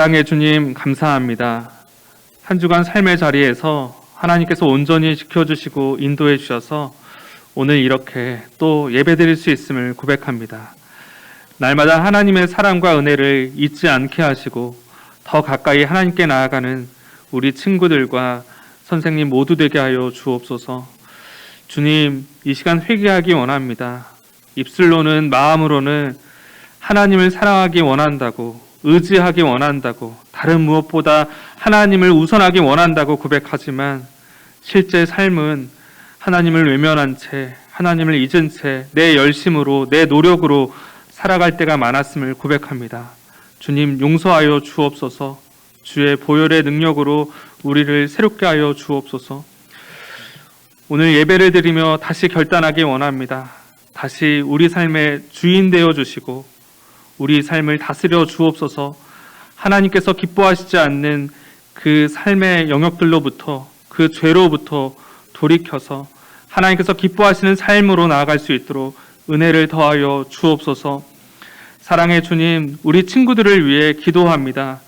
사랑의 주님 감사합니다. 한 주간 삶의 자리에서 하나님께서 온전히 지켜주시고 인도해 주셔서 오늘 이렇게 또 예배드릴 수 있음을 고백합니다. 날마다 하나님의 사랑과 은혜를 잊지 않게 하시고 더 가까이 하나님께 나아가는 우리 친구들과 선생님 모두 되게 하여 주옵소서. 주님, 이 시간 회개하기 원합니다. 입술로는 마음으로는 하나님을 사랑하기 원한다고, 의지하기 원한다고, 다른 무엇보다 하나님을 우선하기 원한다고 고백하지만 실제 삶은 하나님을 외면한 채, 하나님을 잊은 채 내 열심으로, 내 노력으로 살아갈 때가 많았음을 고백합니다. 주님, 용서하여 주옵소서. 주의 보혈의 능력으로 우리를 새롭게 하여 주옵소서. 오늘 예배를 드리며 다시 결단하기 원합니다. 다시 우리 삶의 주인 되어 주시고 우리 삶을 다스려 주옵소서. 하나님께서 기뻐하시지 않는 그 삶의 영역들로부터, 그 죄로부터 돌이켜서 하나님께서 기뻐하시는 삶으로 나아갈 수 있도록 은혜를 더하여 주옵소서. 사랑의 주님, 우리 친구들을 위해 기도합니다.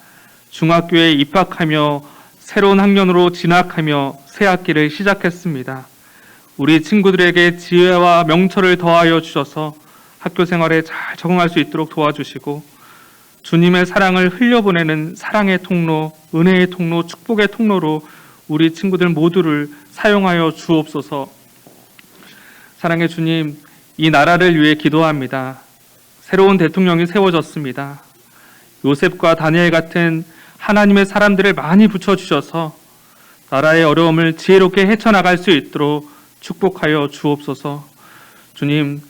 중학교에 입학하며 새로운 학년으로 진학하며 새 학기를 시작했습니다. 우리 친구들에게 지혜와 명철을 더하여 주셔서 학교 생활에 잘 적응할 수 있도록 도와주시고 주님의 사랑을 흘려보내는 사랑의 통로, 은혜의 통로, 축복의 통로로 우리 친구들 모두를 사용하여 주옵소서. 사랑의 주님, 이 나라를 위해 기도합니다. 새로운 대통령이 세워졌습니다. 요셉과 다니엘 같은 하나님의 사람들을 많이 붙여주셔서 나라의 어려움을 지혜롭게 헤쳐나갈 수 있도록 축복하여 주옵소서. 주님,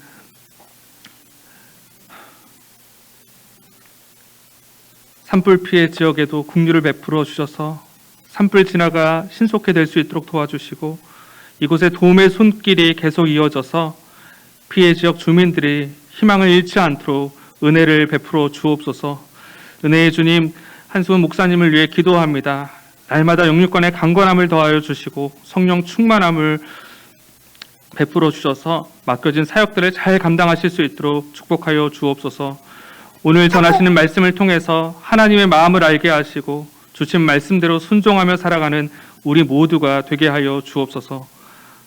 산불 피해 지역에도 긍휼을 베풀어 주셔서 산불 진화가 신속히 될 수 있도록 도와주시고 이곳에 도움의 손길이 계속 이어져서 피해 지역 주민들이 희망을 잃지 않도록 은혜를 베풀어 주옵소서. 은혜의 주님, 한수훈 목사님을 위해 기도합니다. 날마다 영육간의 강건함을 더하여 주시고 성령 충만함을 베풀어 주셔서 맡겨진 사역들을 잘 감당하실 수 있도록 축복하여 주옵소서. 오늘 전하시는 말씀을 통해서 하나님의 마음을 알게 하시고 주신 말씀대로 순종하며 살아가는 우리 모두가 되게 하여 주옵소서.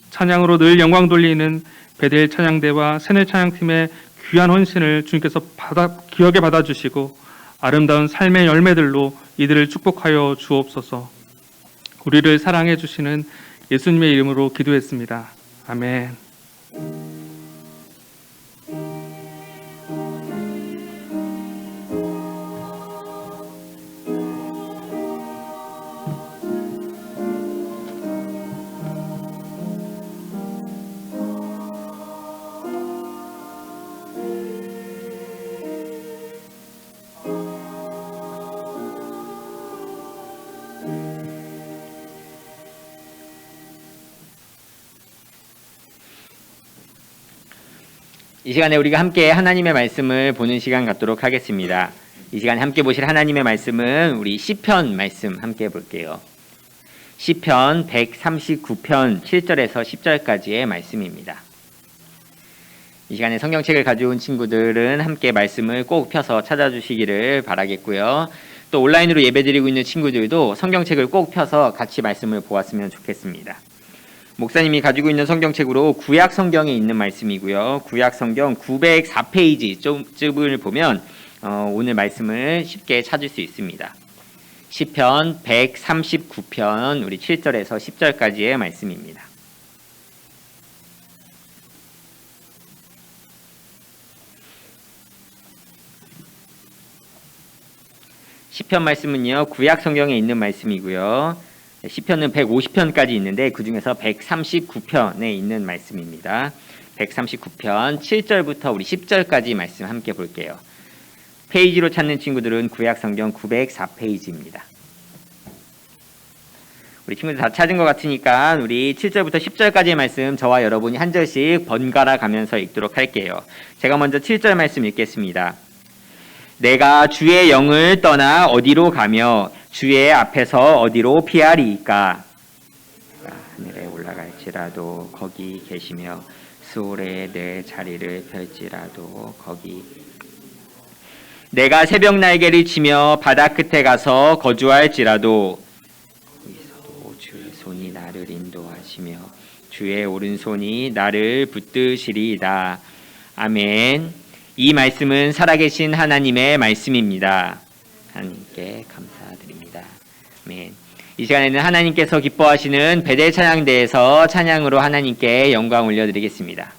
찬양으로 늘 영광 돌리는 베델 찬양대와 새늘 찬양팀의 귀한 헌신을 주님께서 기억에 받아주시고 아름다운 삶의 열매들로 이들을 축복하여 주옵소서. 우리를 사랑해 주시는 예수님의 이름으로 기도했습니다. 아멘. 이 시간에 우리가 함께 하나님의 말씀을 보는 시간 갖도록 하겠습니다. 이 시간에 함께 보실 하나님의 말씀은 우리 시편 말씀 함께 볼게요. 시편 139편 7절에서 10절까지의 말씀입니다. 이 시간에 성경책을 가져온 친구들은 함께 말씀을 꼭 펴서 찾아주시기를 바라겠고요. 또 온라인으로 예배드리고 있는 친구들도 성경책을 꼭 펴서 같이 말씀을 보았으면 좋겠습니다. 목사님이 가지고 있는 성경책으로 구약 성경에 있는 말씀이고요. 구약 성경 904페이지쯤을 보면 오늘 말씀을 쉽게 찾을 수 있습니다. 시편 139편 우리 7절에서 10절까지의 말씀입니다. 시편 말씀은요, 구약 성경에 있는 말씀이고요. 시편은 150편까지 있는데 그 중에서 139편에 있는 말씀입니다. 139편 7절부터 우리 10절까지 말씀 함께 볼게요. 페이지로 찾는 친구들은 구약 성경 904페이지입니다. 우리 친구들 다 찾은 것 같으니까 우리 7절부터 10절까지의 말씀 저와 여러분이 한 절씩 번갈아 가면서 읽도록 할게요. 제가 먼저 7절 말씀 읽겠습니다. 내가 주의 영을 떠나 어디로 가며 주의 앞에서 어디로 피하리이까? 하늘에 올라갈지라도 거기 계시며 수월에 내 자리를 펼지라도 거기 내가 새벽 날개를 치며 바다 끝에 가서 거주할지라도 거기서도 주의 손이 나를 인도하시며 주의 오른손이 나를 붙드시리이다. 아멘. 이 말씀은 살아계신 하나님의 말씀입니다. 하나님께 감사드립니다. 아멘. 이 시간에는 하나님께서 기뻐하시는 베델 찬양대에서 찬양으로 하나님께 영광 올려드리겠습니다.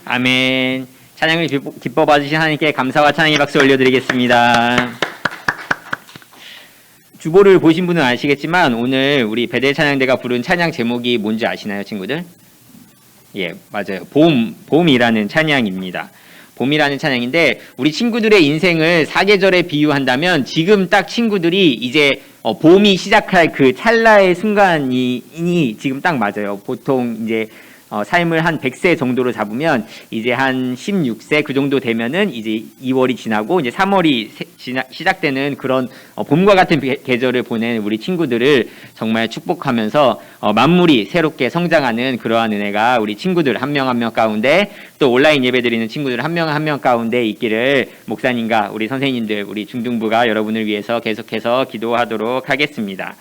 아멘. 찬양을 기뻐 봐주신 하나님께 감사와 찬양의 박수 올려드리겠습니다. 주보를 보신 분은 아시겠지만 오늘 우리 베델 찬양대가 부른 찬양 제목이 뭔지 아시나요, 친구들? 예, 맞아요. 봄이라는 찬양입니다. 봄이라는 찬양인데 우리 친구들의 인생을 사계절에 비유한다면 지금 딱 친구들이 이제 봄이 시작할 그 찰나의 순간이 지금 딱 맞아요. 보통 이제 삶을 한 100세 정도로 잡으면 이제 한 16세 그 정도 되면은 이제 2월이 지나고 이제 3월이 시작되는 그런 봄과 같은 계절을 보낸 우리 친구들을 정말 축복하면서 만물이 새롭게 성장하는 그러한 은혜가 우리 친구들 한 명 한 명 가운데 또 온라인 예배드리는 친구들 한 명 한 명 가운데 있기를 목사님과 우리 선생님들 우리 중등부가 여러분을 위해서 계속해서 기도하도록 하겠습니다.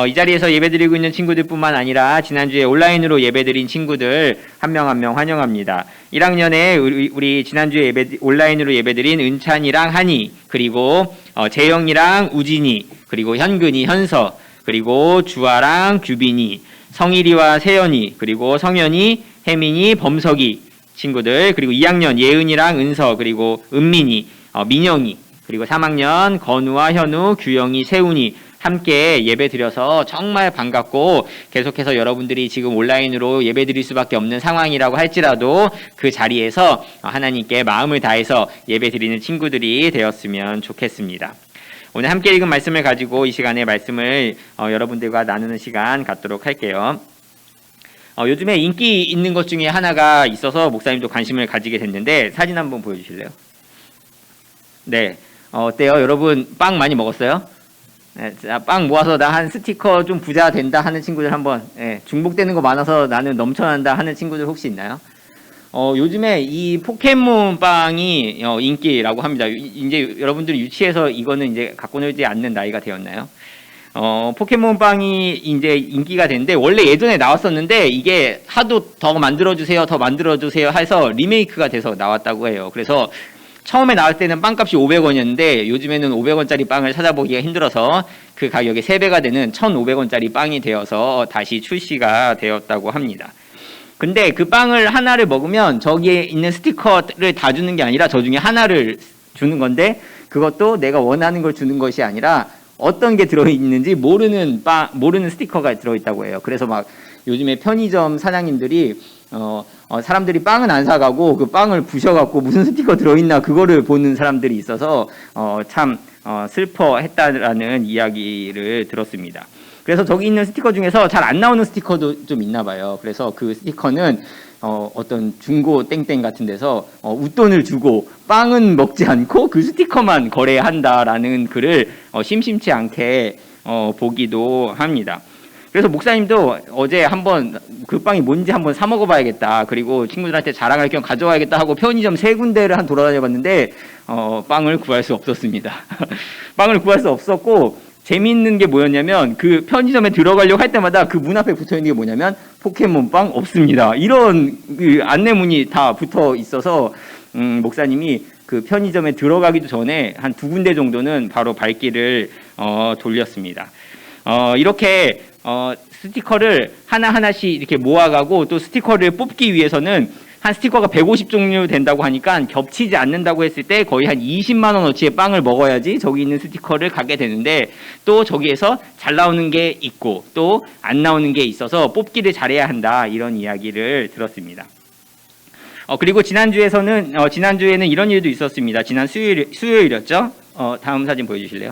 이 자리에서 예배드리고 있는 친구들뿐만 아니라 지난주에 온라인으로 예배드린 친구들 한 명 한 명 환영합니다. 1학년에 우리 지난주에 온라인으로 예배드린 은찬이랑 한이, 그리고 재영이랑 우진이, 그리고 현근이, 현서, 그리고 주아랑 규빈이, 성일이와 세연이, 그리고 성현이, 혜민이, 범석이 친구들, 그리고 2학년 예은이랑 은서, 그리고 은민이, 민영이, 그리고 3학년 건우와 현우, 규영이, 세훈이 함께 예배 드려서 정말 반갑고 계속해서 여러분들이 지금 온라인으로 예배 드릴 수밖에 없는 상황이라고 할지라도 그 자리에서 하나님께 마음을 다해서 예배 드리는 친구들이 되었으면 좋겠습니다. 오늘 함께 읽은 말씀을 가지고 이 시간에 말씀을 여러분들과 나누는 시간 갖도록 할게요. 요즘에 인기 있는 것 중에 하나가 있어서 목사님도 관심을 가지게 됐는데 사진 한번 보여주실래요? 네, 어때요? 여러분 빵 많이 먹었어요? 네, 자, 빵 모아서 나 한 스티커 좀 부자 된다 하는 친구들 한번, 중복되는 거 많아서 나는 넘쳐난다 하는 친구들 혹시 있나요? 요즘에 이 포켓몬 빵이 인기라고 합니다. 이제 여러분들이 유치해서 이거는 이제 갖고 놀지 않는 나이가 되었나요? 포켓몬 빵이 이제 인기가 됐는데 원래 예전에 나왔었는데 이게 하도 더 만들어주세요 해서 리메이크가 돼서 나왔다고 해요. 그래서 처음에 나올 때는 빵값이 500원이었는데 요즘에는 500원짜리 빵을 찾아보기가 힘들어서 그 가격의 3배가 되는 1,500원짜리 빵이 되어서 다시 출시가 되었다고 합니다. 근데 그 빵을 하나를 먹으면 저기에 있는 스티커를 다 주는 게 아니라 저 중에 하나를 주는 건데 그것도 내가 원하는 걸 주는 것이 아니라 어떤 게 들어있는지 모르는 스티커가 들어있다고 해요. 그래서 막 요즘에 편의점 사장님들이 사람들이 빵은 안 사가고 그 빵을 부셔갖고 무슨 스티커 들어있나 그거를 보는 사람들이 있어서 참 슬퍼했다라는 이야기를 들었습니다. 그래서 저기 있는 스티커 중에서 잘 안 나오는 스티커도 좀 있나 봐요. 그래서 그 스티커는 어떤 중고 땡땡 같은 데서 웃돈을 주고 빵은 먹지 않고 그 스티커만 거래한다라는 글을 심심치 않게 보기도 합니다. 그래서 목사님도 어제 한번 그 빵이 뭔지 한번 사 먹어봐야겠다. 그리고 친구들한테 자랑할 겸 가져와야겠다 하고 편의점 3군데를 한 돌아다녀봤는데 빵을 구할 수 없었습니다. 빵을 구할 수 없었고 재미있는 게 뭐였냐면 그 편의점에 들어가려고 할 때마다 그 문 앞에 붙어 있는 게 뭐냐면 포켓몬빵 없습니다. 이런 그 안내문이 다 붙어 있어서 목사님이 그 편의점에 들어가기도 전에 한 2군데 정도는 바로 발길을 돌렸습니다. 이렇게 스티커를 하나하나씩 이렇게 모아가고 또 스티커를 뽑기 위해서는 한 스티커가 150종류 된다고 하니까 겹치지 않는다고 했을 때 거의 한 20만 원어치의 빵을 먹어야지 저기 있는 스티커를 갖게 되는데 또 저기에서 잘 나오는 게 있고 또 안 나오는 게 있어서 뽑기를 잘해야 한다 이런 이야기를 들었습니다. 그리고 지난주에는 이런 일도 있었습니다. 지난 수요일이었죠? 다음 사진 보여주실래요?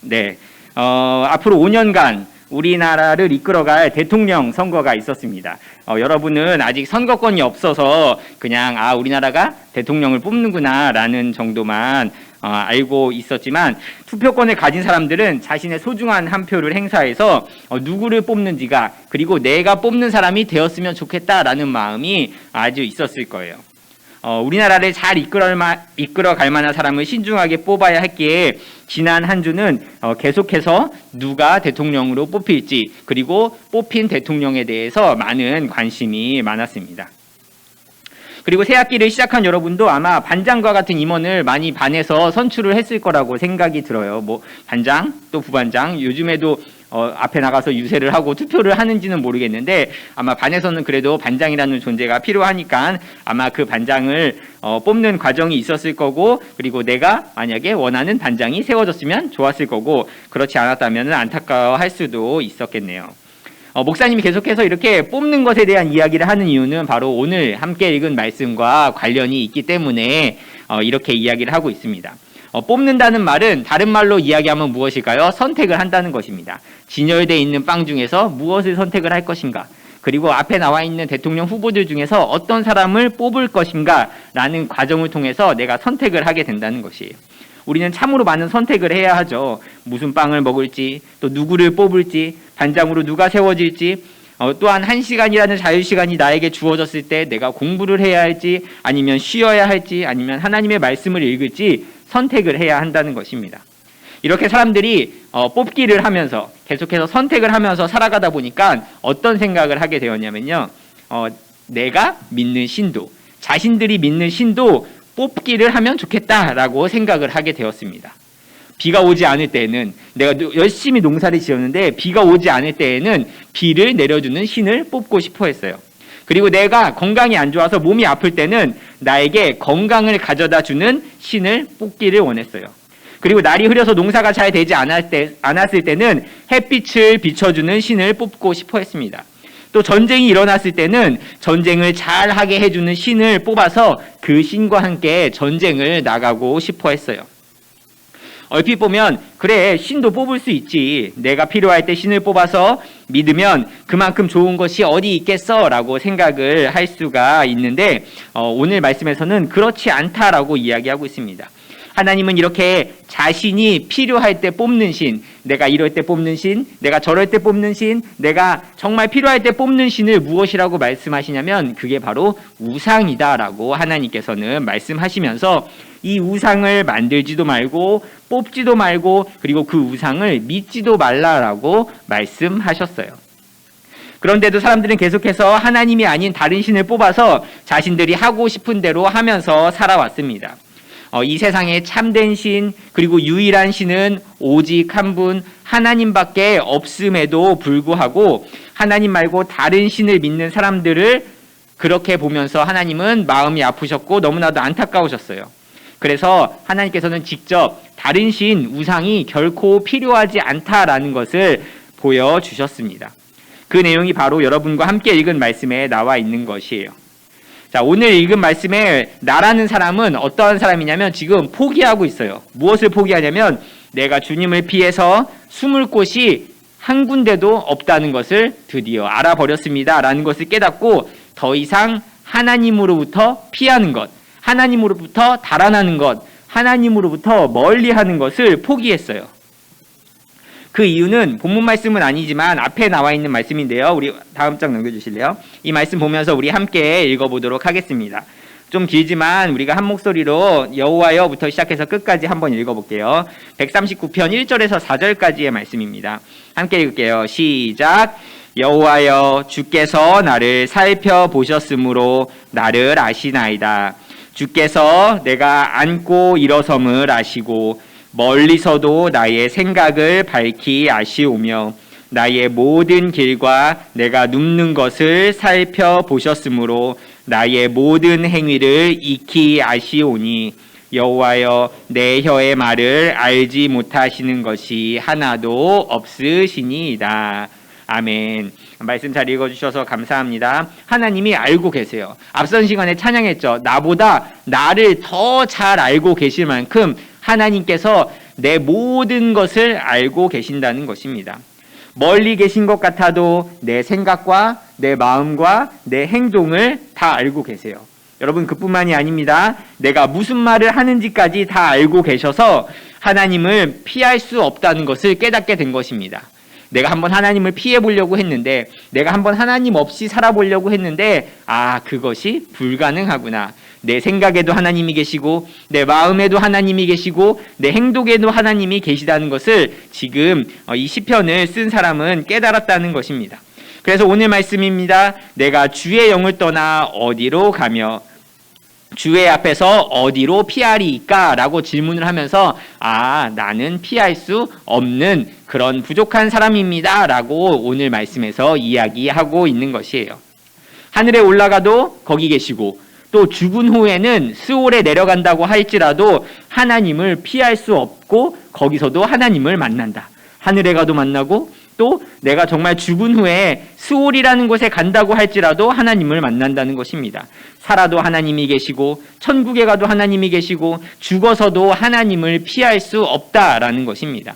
네. 앞으로 5년간 우리나라를 이끌어갈 대통령 선거가 있었습니다. 여러분은 아직 선거권이 없어서 그냥 우리나라가 대통령을 뽑는구나 라는 정도만 알고 있었지만 투표권을 가진 사람들은 자신의 소중한 한 표를 행사해서 누구를 뽑는지가 그리고 내가 뽑는 사람이 되었으면 좋겠다라는 마음이 아주 있었을 거예요. 우리나라를 잘 이끌어갈 만한 사람을 신중하게 뽑아야 했기에 지난 한 주는 계속해서 누가 대통령으로 뽑힐지 그리고 뽑힌 대통령에 대해서 많은 관심이 많았습니다. 그리고 새 학기를 시작한 여러분도 아마 반장과 같은 임원을 많이 반에서 선출을 했을 거라고 생각이 들어요. 뭐 반장 또 부반장 요즘에도 앞에 나가서 유세를 하고 투표를 하는지는 모르겠는데 아마 반에서는 그래도 반장이라는 존재가 필요하니까 아마 그 반장을 뽑는 과정이 있었을 거고 그리고 내가 만약에 원하는 반장이 세워졌으면 좋았을 거고 그렇지 않았다면 안타까워할 수도 있었겠네요. 목사님이 계속해서 이렇게 뽑는 것에 대한 이야기를 하는 이유는 바로 오늘 함께 읽은 말씀과 관련이 있기 때문에 이렇게 이야기를 하고 있습니다. 뽑는다는 말은 다른 말로 이야기하면 무엇일까요? 선택을 한다는 것입니다. 진열되어 있는 빵 중에서 무엇을 선택을 할 것인가? 그리고 앞에 나와 있는 대통령 후보들 중에서 어떤 사람을 뽑을 것인가? 라는 과정을 통해서 내가 선택을 하게 된다는 것이에요. 우리는 참으로 많은 선택을 해야 하죠. 무슨 빵을 먹을지, 또 누구를 뽑을지, 반장으로 누가 세워질지, 또한 1시간이라는 자유시간이 나에게 주어졌을 때 내가 공부를 해야 할지, 아니면 쉬어야 할지, 아니면 하나님의 말씀을 읽을지 선택을 해야 한다는 것입니다. 이렇게 사람들이 뽑기를 하면서 계속해서 선택을 하면서 살아가다 보니까 어떤 생각을 하게 되었냐면요. 내가 믿는 신도, 자신들이 믿는 신도 뽑기를 하면 좋겠다라고 생각을 하게 되었습니다. 비가 오지 않을 때에는 내가 열심히 농사를 지었는데 비가 오지 않을 때에는 비를 내려주는 신을 뽑고 싶어 했어요. 그리고 내가 건강이 안 좋아서 몸이 아플 때는 나에게 건강을 가져다 주는 신을 뽑기를 원했어요. 그리고 날이 흐려서 농사가 잘 되지 않았을 때는 햇빛을 비춰주는 신을 뽑고 싶어 했습니다. 또 전쟁이 일어났을 때는 전쟁을 잘하게 해주는 신을 뽑아서 그 신과 함께 전쟁을 나가고 싶어 했어요. 얼핏 보면 그래, 신도 뽑을 수 있지. 내가 필요할 때 신을 뽑아서 믿으면 그만큼 좋은 것이 어디 있겠어 라고 생각을 할 수가 있는데 오늘 말씀에서는 그렇지 않다라고 이야기하고 있습니다. 하나님은 이렇게 자신이 필요할 때 뽑는 신, 내가 이럴 때 뽑는 신, 내가 저럴 때 뽑는 신, 내가 정말 필요할 때 뽑는 신을 무엇이라고 말씀하시냐면 그게 바로 우상이다라고 하나님께서는 말씀하시면서 이 우상을 만들지도 말고 뽑지도 말고 그리고 그 우상을 믿지도 말라라고 말씀하셨어요. 그런데도 사람들은 계속해서 하나님이 아닌 다른 신을 뽑아서 자신들이 하고 싶은 대로 하면서 살아왔습니다. 이 세상에 참된 신 그리고 유일한 신은 오직 한 분 하나님밖에 없음에도 불구하고 하나님 말고 다른 신을 믿는 사람들을 그렇게 보면서 하나님은 마음이 아프셨고 너무나도 안타까우셨어요. 그래서 하나님께서는 직접 다른 신 우상이 결코 필요하지 않다라는 것을 보여주셨습니다. 그 내용이 바로 여러분과 함께 읽은 말씀에 나와 있는 것이에요. 자, 오늘 읽은 말씀에 나라는 사람은 어떠한 사람이냐면 지금 포기하고 있어요. 무엇을 포기하냐면 내가 주님을 피해서 숨을 곳이 한 군데도 없다는 것을 드디어 알아버렸습니다 라는 것을 깨닫고 더 이상 하나님으로부터 피하는 것, 하나님으로부터 달아나는 것, 하나님으로부터 멀리하는 것을 포기했어요. 그 이유는 본문 말씀은 아니지만 앞에 나와 있는 말씀인데요. 우리 다음 장 넘겨주실래요? 이 말씀 보면서 우리 함께 읽어보도록 하겠습니다. 좀 길지만 우리가 한 목소리로 여호와여부터 시작해서 끝까지 한번 읽어볼게요. 139편 1절에서 4절까지의 말씀입니다. 함께 읽을게요. 시작. 여호와여, 주께서 나를 살펴보셨으므로 나를 아시나이다. 주께서 내가 앉고 일어섬을 아시고 멀리서도 나의 생각을 밝히 아시오며 나의 모든 길과 내가 눕는 것을 살펴보셨으므로 나의 모든 행위를 익히 아시오니 여호와여, 내 혀의 말을 알지 못하시는 것이 하나도 없으시니이다. 아멘. 말씀 잘 읽어주셔서 감사합니다. 하나님이 알고 계세요. 앞선 시간에 찬양했죠. 나보다 나를 더 잘 알고 계실 만큼 하나님께서 내 모든 것을 알고 계신다는 것입니다. 멀리 계신 것 같아도 내 생각과 내 마음과 내 행동을 다 알고 계세요. 여러분, 그뿐만이 아닙니다. 내가 무슨 말을 하는지까지 다 알고 계셔서 하나님을 피할 수 없다는 것을 깨닫게 된 것입니다. 내가 한번 하나님을 피해 보려고 했는데, 내가 한번 하나님 없이 살아보려고 했는데, 그것이 불가능하구나. 내 생각에도 하나님이 계시고 내 마음에도 하나님이 계시고 내 행동에도 하나님이 계시다는 것을 지금 이 시편을 쓴 사람은 깨달았다는 것입니다. 그래서 오늘 말씀입니다. 내가 주의 영을 떠나 어디로 가며 주의 앞에서 어디로 피하리이까? 라고 질문을 하면서 나는 피할 수 없는 그런 부족한 사람입니다 라고 오늘 말씀에서 이야기하고 있는 것이에요. 하늘에 올라가도 거기 계시고 또 죽은 후에는 스올에 내려간다고 할지라도 하나님을 피할 수 없고 거기서도 하나님을 만난다. 하늘에 가도 만나고 또 내가 정말 죽은 후에 스올이라는 곳에 간다고 할지라도 하나님을 만난다는 것입니다. 살아도 하나님이 계시고 천국에 가도 하나님이 계시고 죽어서도 하나님을 피할 수 없다라는 것입니다.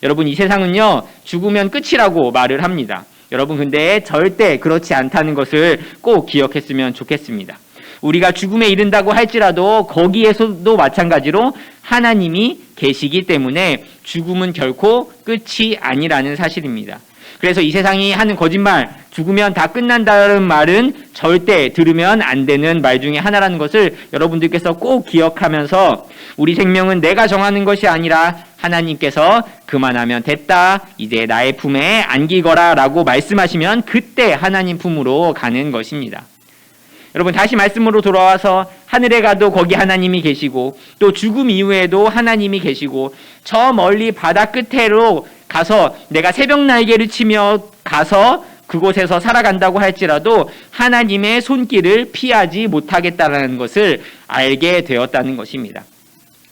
여러분, 이 세상은요, 죽으면 끝이라고 말을 합니다. 여러분, 근데 절대 그렇지 않다는 것을 꼭 기억했으면 좋겠습니다. 우리가 죽음에 이른다고 할지라도 거기에서도 마찬가지로 하나님이 계시기 때문에 죽음은 결코 끝이 아니라는 사실입니다. 그래서 이 세상이 하는 거짓말, 죽으면 다 끝난다는 말은 절대 들으면 안 되는 말 중에 하나라는 것을 여러분들께서 꼭 기억하면서 우리 생명은 내가 정하는 것이 아니라 하나님께서 그만하면 됐다, 이제 나의 품에 안기거라 라고 말씀하시면 그때 하나님 품으로 가는 것입니다. 여러분, 다시 말씀으로 돌아와서 하늘에 가도 거기 하나님이 계시고 또 죽음 이후에도 하나님이 계시고 저 멀리 바다 끝으로 가서 내가 새벽 날개를 치며 가서 그곳에서 살아간다고 할지라도 하나님의 손길을 피하지 못하겠다는 것을 알게 되었다는 것입니다.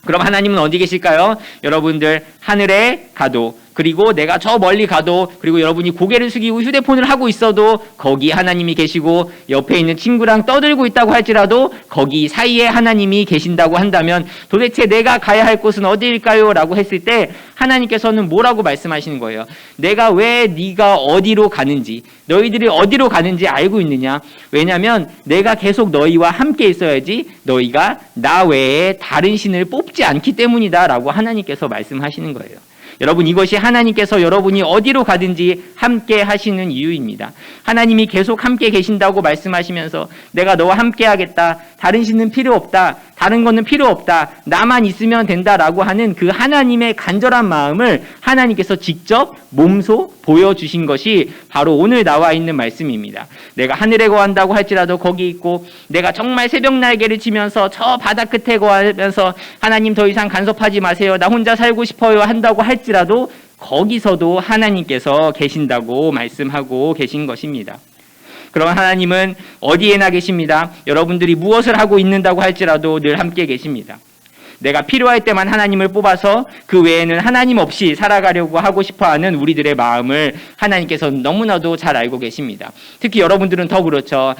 그럼 하나님은 어디 계실까요? 여러분들, 하늘에 가도, 그리고 내가 저 멀리 가도, 그리고 여러분이 고개를 숙이고 휴대폰을 하고 있어도 거기 하나님이 계시고, 옆에 있는 친구랑 떠들고 있다고 할지라도 거기 사이에 하나님이 계신다고 한다면 도대체 내가 가야 할 곳은 어디일까요? 라고 했을 때 하나님께서는 뭐라고 말씀하시는 거예요? 내가 왜 네가 어디로 가는지, 너희들이 어디로 가는지 알고 있느냐? 왜냐하면 내가 계속 너희와 함께 있어야지 너희가 나 외에 다른 신을 뽑지 않기 때문이다 라고 하나님께서 말씀하시는 거예요. 여러분, 이것이 하나님께서 여러분이 어디로 가든지 함께 하시는 이유입니다. 하나님이 계속 함께 계신다고 말씀하시면서 내가 너와 함께 하겠다, 다른 신은 필요 없다, 다른 거는 필요 없다, 나만 있으면 된다라고 하는 그 하나님의 간절한 마음을 하나님께서 직접 몸소 보여주신 것이 바로 오늘 나와 있는 말씀입니다. 내가 하늘에 거한다고 할지라도 거기 있고, 내가 정말 새벽 날개를 치면서 저 바다 끝에 거하면서 하나님 더 이상 간섭하지 마세요, 나 혼자 살고 싶어요 한다고 할지라도 거기서도 하나님께서 계신다고 말씀하고 계신 것입니다. 그럼 하나님은 어디에나 계십니다. 여러분들이 무엇을 하고 있는다고 할지라도 늘 함께 계십니다. 내가 필요할 때만 하나님을 뽑아서 그 외에는 하나님 없이 살아가려고 하고 싶어하는 우리들의 마음을 하나님께서 너무나도 잘 알고 계십니다. 특히 여러분들은 더 그렇죠.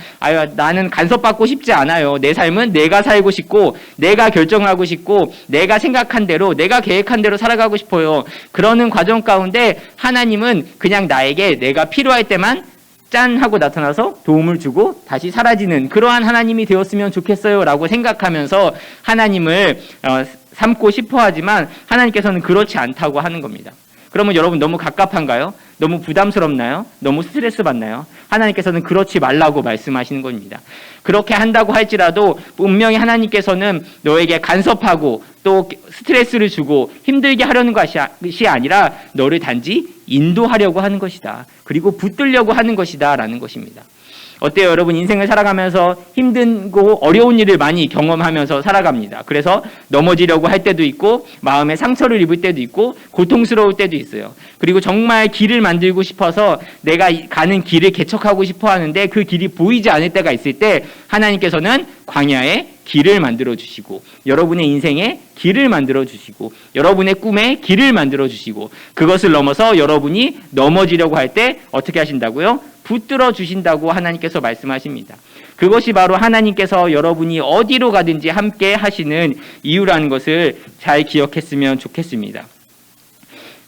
나는 간섭받고 싶지 않아요. 내 삶은 내가 살고 싶고, 내가 결정하고 싶고, 내가 생각한 대로, 내가 계획한 대로 살아가고 싶어요. 그러는 과정 가운데 하나님은 그냥 나에게 내가 필요할 때만 짠 하고 나타나서 도움을 주고 다시 사라지는 그러한 하나님이 되었으면 좋겠어요 라고 생각하면서 하나님을 삼고 싶어 하지만 하나님께서는 그렇지 않다고 하는 겁니다. 그러면 여러분 너무 갑갑한가요? 너무 부담스럽나요? 너무 스트레스 받나요? 하나님께서는 그렇지 말라고 말씀하시는 겁니다. 그렇게 한다고 할지라도 분명히 하나님께서는 너에게 간섭하고 또 스트레스를 주고 힘들게 하려는 것이 아니라 너를 단지 인도하려고 하는 것이다. 그리고 붙들려고 하는 것이다 라는 것입니다. 어때요? 여러분, 인생을 살아가면서 힘들고 어려운 일을 많이 경험하면서 살아갑니다. 그래서 넘어지려고 할 때도 있고, 마음에 상처를 입을 때도 있고, 고통스러울 때도 있어요. 그리고 정말 길을 만들고 싶어서 내가 가는 길을 개척하고 싶어 하는데 그 길이 보이지 않을 때가 있을 때 하나님께서는 광야에 길을 만들어 주시고, 여러분의 인생에 길을 만들어 주시고, 여러분의 꿈에 길을 만들어 주시고, 그것을 넘어서 여러분이 넘어지려고 할 때 어떻게 하신다고요? 붙들어 주신다고 하나님께서 말씀하십니다. 그것이 바로 하나님께서 여러분이 어디로 가든지 함께 하시는 이유라는 것을 잘 기억했으면 좋겠습니다.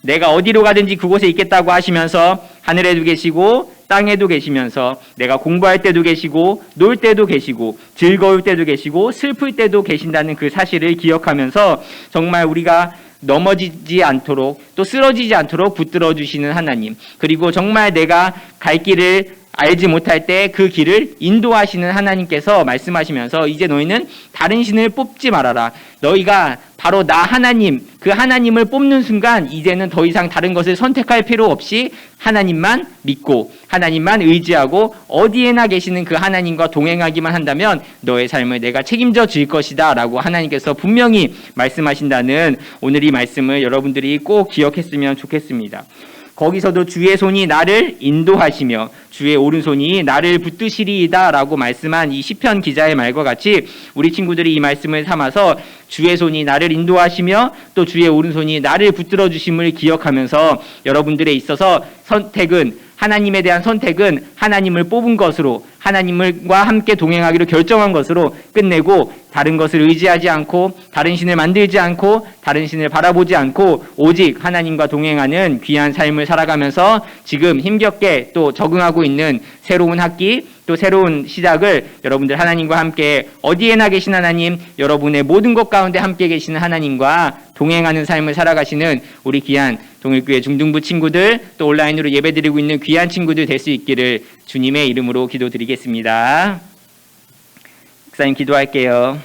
내가 어디로 가든지 그곳에 있겠다고 하시면서 하늘에도 계시고 땅에도 계시면서 내가 공부할 때도 계시고 놀 때도 계시고 즐거울 때도 계시고 슬플 때도 계신다는 그 사실을 기억하면서 정말 우리가 넘어지지 않도록 또 쓰러지지 않도록 붙들어 주시는 하나님, 그리고 정말 내가 갈 길을 알지 못할 때 그 길을 인도하시는 하나님께서 말씀하시면서 이제 너희는 다른 신을 뽑지 말아라. 너희가 바로 나 하나님, 그 하나님을 뽑는 순간 이제는 더 이상 다른 것을 선택할 필요 없이 하나님만 믿고 하나님만 의지하고 어디에나 계시는 그 하나님과 동행하기만 한다면 너의 삶을 내가 책임져 줄 것이다 라고 하나님께서 분명히 말씀하신다는 오늘 이 말씀을 여러분들이 꼭 기억했으면 좋겠습니다. 거기서도 주의 손이 나를 인도하시며 주의 오른손이 나를 붙드시리이다 라고 말씀한 이 시편 기자의 말과 같이 우리 친구들이 이 말씀을 삼아서 주의 손이 나를 인도하시며 또 주의 오른손이 나를 붙들어 주심을 기억하면서 여러분들에 있어서 선택은, 하나님에 대한 선택은 하나님을 뽑은 것으로, 하나님과 함께 동행하기로 결정한 것으로 끝내고 다른 것을 의지하지 않고 다른 신을 만들지 않고 다른 신을 바라보지 않고 오직 하나님과 동행하는 귀한 삶을 살아가면서 지금 힘겹게 또 적응하고 있는 새로운 학기, 또 새로운 시작을 여러분들 하나님과 함께 어디에나 계신 하나님, 여러분의 모든 것 가운데 함께 계시는 하나님과 동행하는 삶을 살아가시는 우리 귀한 동일교회 중등부 친구들, 또 온라인으로 예배드리고 있는 귀한 친구들 될 수 있기를 주님의 이름으로 기도드리겠습니다. 목사님 기도할게요.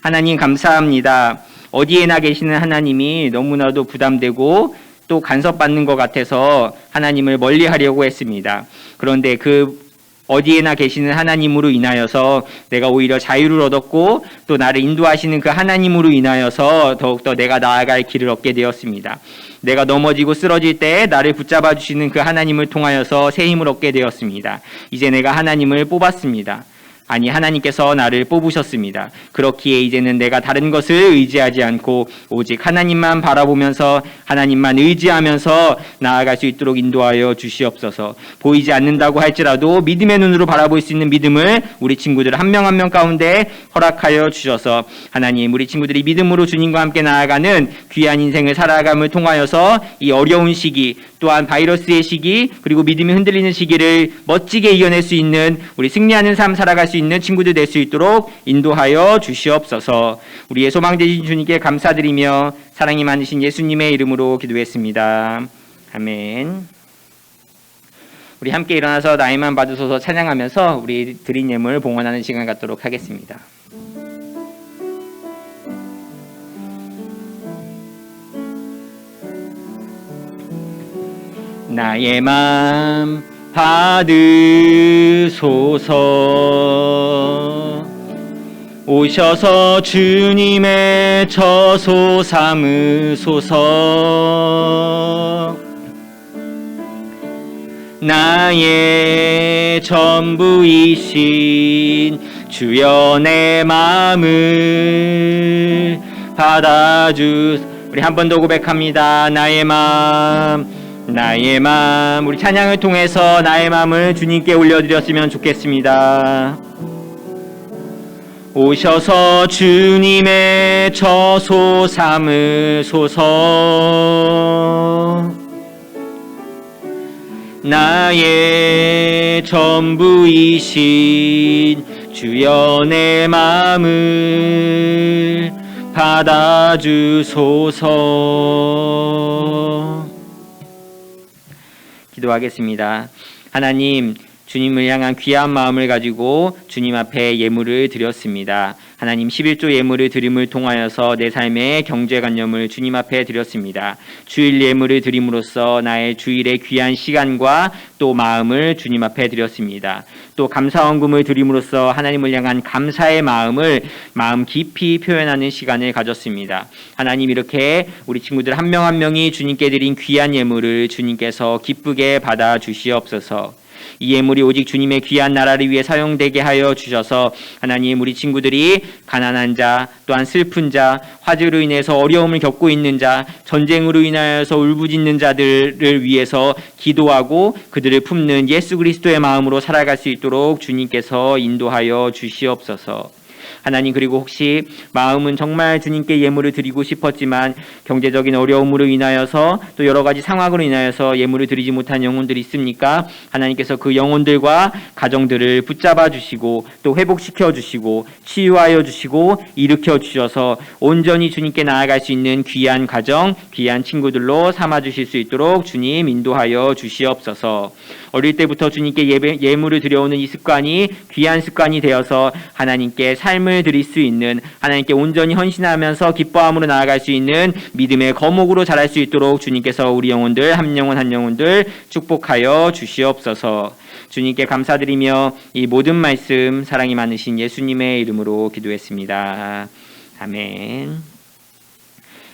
하나님 감사합니다. 어디에나 계시는 하나님이 너무나도 부담되고 또 간섭받는 것 같아서 하나님을 멀리하려고 했습니다. 그런데 그 어디에나 계시는 하나님으로 인하여서 내가 오히려 자유를 얻었고 또 나를 인도하시는 그 하나님으로 인하여서 더욱더 내가 나아갈 길을 얻게 되었습니다. 내가 넘어지고 쓰러질 때 나를 붙잡아 주시는 그 하나님을 통하여서 새 힘을 얻게 되었습니다. 이제 내가 하나님을 뽑았습니다. 아니, 하나님께서 나를 뽑으셨습니다. 그렇기에 이제는 내가 다른 것을 의지하지 않고 오직 하나님만 바라보면서 하나님만 의지하면서 나아갈 수 있도록 인도하여 주시옵소서. 보이지 않는다고 할지라도 믿음의 눈으로 바라볼 수 있는 믿음을 우리 친구들 한 명 한 명 가운데 허락하여 주셔서 하나님, 우리 친구들이 믿음으로 주님과 함께 나아가는 귀한 인생을 살아감을 통하여서 이 어려운 시기, 또한 바이러스의 시기, 그리고 믿음이 흔들리는 시기를 멋지게 이겨낼 수 있는, 우리 승리하는 삶 살아갈 수 있는 친구들 될 수 있도록 인도하여 주시옵소서. 우리의 소망되신 주님께 감사드리며 사랑이 많으신 예수님의 이름으로 기도했습니다. 아멘. 우리 함께 일어나서 나이만 받으소서 찬양하면서 우리 드린 예물 봉헌하는 시간 갖도록 하겠습니다. 나의 맘 받으소서. 오셔서 주님의 처소 삼으소서. 나의 전부이신 주여 내 마음을 받아주. 우리 한 번 더 고백합니다. 나의 마음, 나의 마음. 우리 찬양을 통해서 나의 마음을 주님께 올려드렸으면 좋겠습니다. 오셔서 주님의 처소 삼으소서. 나의 전부이신 주여 내 마음을 받아주소서. 기도하겠습니다. 하나님, 주님을 향한 귀한 마음을 가지고 주님 앞에 예물을 드렸습니다. 하나님, 11조 예물을 드림을 통하여서 내 삶의 경제관념을 주님 앞에 드렸습니다. 주일 예물을 드림으로써 나의 주일의 귀한 시간과 또 마음을 주님 앞에 드렸습니다. 또 감사원금을 드림으로써 하나님을 향한 감사의 마음을 마음 깊이 표현하는 시간을 가졌습니다. 하나님, 이렇게 우리 친구들 한 명 한 명이 주님께 드린 귀한 예물을 주님께서 기쁘게 받아 주시옵소서. 이 예물이 오직 주님의 귀한 나라를 위해 사용되게 하여 주셔서 하나님, 우리 친구들이 가난한 자, 또한 슬픈 자, 화재로 인해서 어려움을 겪고 있는 자, 전쟁으로 인하여서 울부짖는 자들을 위해서 기도하고 그들을 품는 예수 그리스도의 마음으로 살아갈 수 있도록 주님께서 인도하여 주시옵소서. 하나님, 그리고 혹시 마음은 정말 주님께 예물을 드리고 싶었지만 경제적인 어려움으로 인하여서 또 여러 가지 상황으로 인하여서 예물을 드리지 못한 영혼들이 있습니까? 하나님께서 그 영혼들과 가정들을 붙잡아 주시고 또 회복시켜 주시고 치유하여 주시고 일으켜 주셔서 온전히 주님께 나아갈 수 있는 귀한 가정, 귀한 친구들로 삼아 주실 수 있도록 주님 인도하여 주시옵소서. 어릴 때부터 주님께 예물을 드려오는 이 습관이 귀한 습관이 되어서 하나님께 삶을 드릴 수 있는, 하나님께 온전히 헌신하면서 기뻐함으로 나아갈 수 있는 믿음의 거목으로 자랄 수 있도록 주님께서 우리 영혼들 한 영혼 한 영혼들 축복하여 주시옵소서. 주님께 감사드리며 이 모든 말씀 사랑이 많으신 예수님의 이름으로 기도했습니다. 아멘.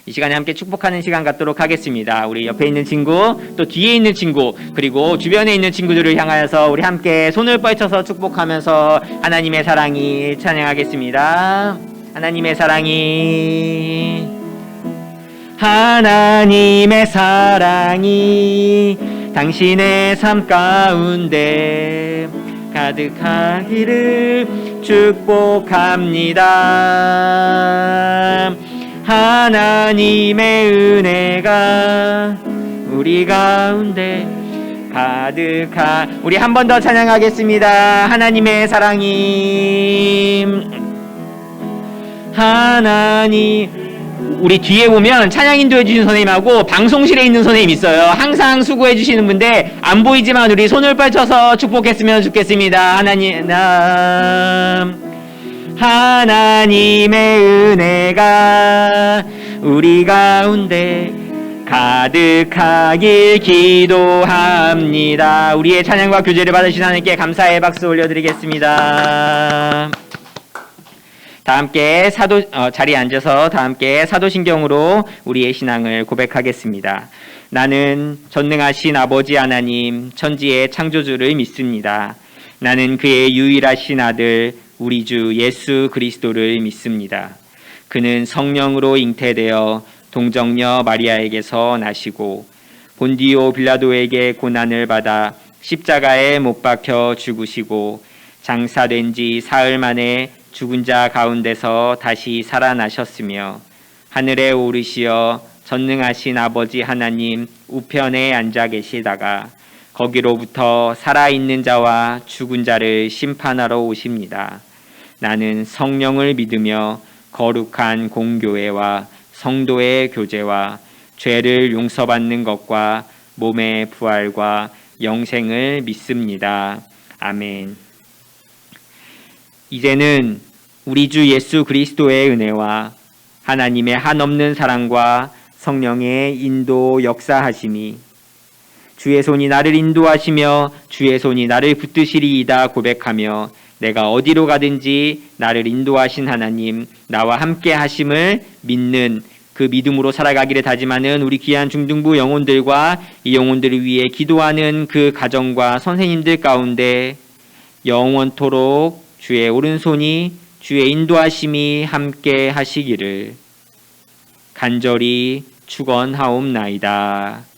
이 시간에 함께 축복하는 시간 갖도록 하겠습니다. 우리 옆에 있는 친구, 또 뒤에 있는 친구, 그리고 주변에 있는 친구들을 향하여서 우리 함께 손을 뻗쳐서 축복하면서 하나님의 사랑이 찬양하겠습니다. 하나님의 사랑이, 하나님의 사랑이 당신의 삶 가운데 가득하기를 축복합니다. 하나님의 은혜가 우리 가운데 가득한, 우리 한 번 더 찬양하겠습니다. 하나님의 사랑이, 하나님. 우리 뒤에 보면 찬양 인도해 주신 선생님하고 방송실에 있는 선생님 있어요. 항상 수고해 주시는 분인데 안 보이지만 우리 손을 펼쳐서 축복했으면 좋겠습니다. 하나님의 은혜가 우리 가운데 가득하길 기도합니다. 우리의 찬양과 교제를 받으신 하나님께 감사의 박수 올려드리겠습니다. 다 함께 자리에 앉아서 다 함께 사도신경으로 우리의 신앙을 고백하겠습니다. 나는 전능하신 아버지 하나님, 천지의 창조주를 믿습니다. 나는 그의 유일하신 아들 우리 주 예수 그리스도를 믿습니다. 그는 성령으로 잉태되어 동정녀 마리아에게서 나시고 본디오 빌라도에게 고난을 받아 십자가에 못 박혀 죽으시고 장사된 지 사흘 만에 죽은 자 가운데서 다시 살아나셨으며 하늘에 오르시어 전능하신 아버지 하나님 우편에 앉아 계시다가 거기로부터 살아있는 자와 죽은 자를 심판하러 오십니다. 나는 성령을 믿으며 거룩한 공교회와 성도의 교제와 죄를 용서받는 것과 몸의 부활과 영생을 믿습니다. 아멘. 이제는 우리 주 예수 그리스도의 은혜와 하나님의 한없는 사랑과 성령의 인도 역사하심이 주의 손이 나를 인도하시며 주의 손이 나를 붙드시리이다 고백하며 내가 어디로 가든지 나를 인도하신 하나님 나와 함께 하심을 믿는 그 믿음으로 살아가기를 다짐하는 우리 귀한 중등부 영혼들과 이 영혼들을 위해 기도하는 그 가정과 선생님들 가운데 영원토록 주의 오른손이 주의 인도하심이 함께 하시기를 간절히 축원하옵나이다.